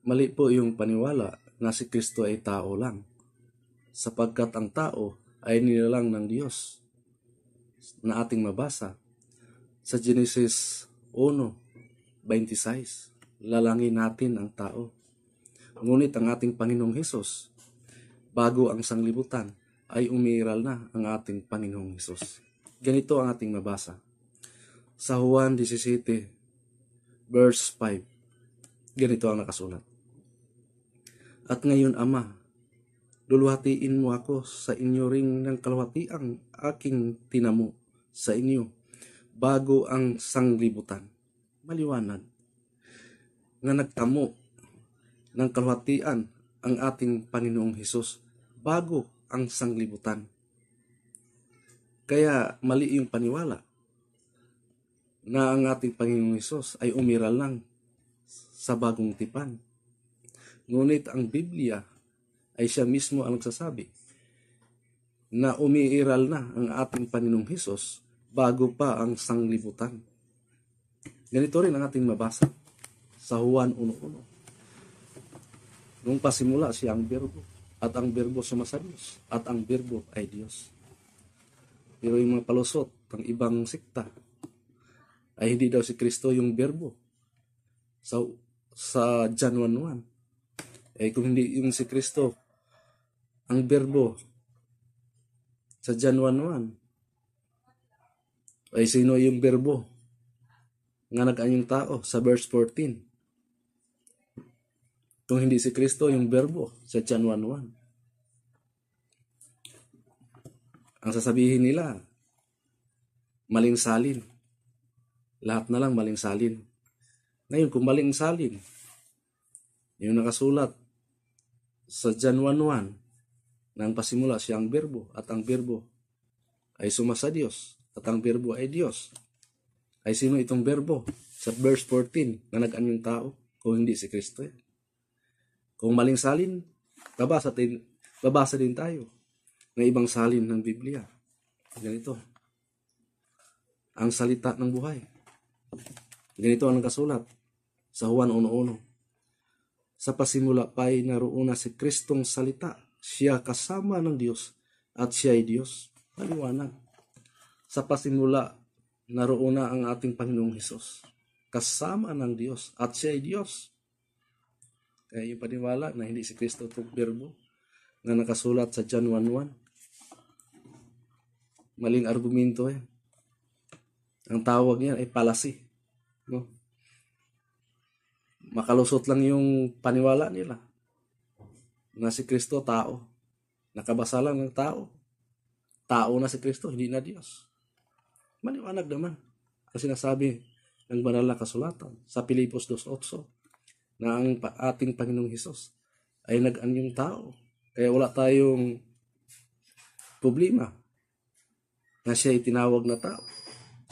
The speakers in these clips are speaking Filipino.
Mali po yung paniwala na si Kristo ay tao lang, sapagkat ang tao ay nilalang ng Diyos na ating mabasa sa Genesis 1:26. Lalangin natin ang tao. Ngunit ang ating Panginoong Hesus, bago ang sanglibutan, ay umiiral na ang ating Panginoong Hesus. Ganito ang ating mabasa sa Juan 17 verse 5. Ganito ang nakasulat. At ngayon, Ama, luluhatiin mo ako sa inyo ring ng kalwatiang aking tinamo sa inyo bago ang sanglibutan. Maliwanag nga nagtamo ng kalwatian ang ating Panginoong Hesus bago ang sanglibutan. Kaya mali yung paniwala na ang ating Panginoong Hesus ay umiral lang sa bagong tipan. Ngunit ang Biblia ay siya mismo ang nagsasabi na umiiral na ang ating Panginoong Hesus bago pa ang sanglibutan. Ganito rin ang ating mabasa sa Juan 1:1. Nung pasimula siya ang Berbo, at ang Berbo sumasa Diyos, at ang Berbo ay Diyos. Pero yung mga palusot ng ibang sekta ay hindi daw si Kristo yung Berbo. Sa John 1:1, kung hindi yung si Kristo ang Berbo sa John 1:1, ay sino yung Berbo nga nag-anyong tao sa verse 14? Kung hindi si Kristo yung Berbo sa John 1:1. Ang sasabihin nila, maling salin. Lahat na lang maling salin. Ngayon, kung maling salin, yung nakasulat sa John 1:1, nang pasimula siya ang Berbo, at ang Berbo ay sumasa Diyos, at ang Berbo ay Diyos. Ay sino itong Berbo? Sa verse 14, na nag-anyong tao, kung hindi si Kristo. Kung maling salin, babasa din tayo ng ibang salin ng Biblia. Ganito, ang salita ng buhay. Ganito ang nakasulat sa Juan 1:1. Sa pasimula pa'y naroon na si Kristong salita. Siya kasama ng Diyos at siya ay Diyos. Maliwanag. Sa pasimula, naroon na ang ating Panginoong Hesus. Kasama ng Diyos at siya ay Diyos. Kaya yung paniwala na hindi si Kristo itong Berbo na nakasulat sa John 1:1, maling argumento. Ang tawag niya ay palasi. No? Makalusot lang yung paniwala nila na si Kristo tao. Nakabasa lang ng tao. Tao na si Kristo, hindi na Diyos. Maliwanag naman ang sinasabi ng banal na kasulatan sa Pilipos 2:8 na ang ating Panginoong Hesus ay nag-anyong tao. Kaya wala tayong problema na siya ay tinawag na tao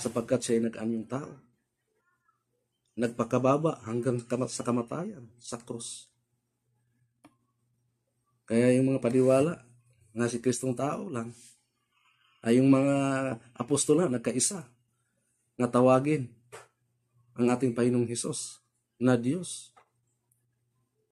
sapagkat siya ay nag-anyong tao. Nagpakababa hanggang sa kamatayan, sa krus. Kaya yung mga paniwala na si Kristong tao lang, ay yung mga apostol na nagkaisa na tawagin ang ating Panginoong Hesus na Diyos.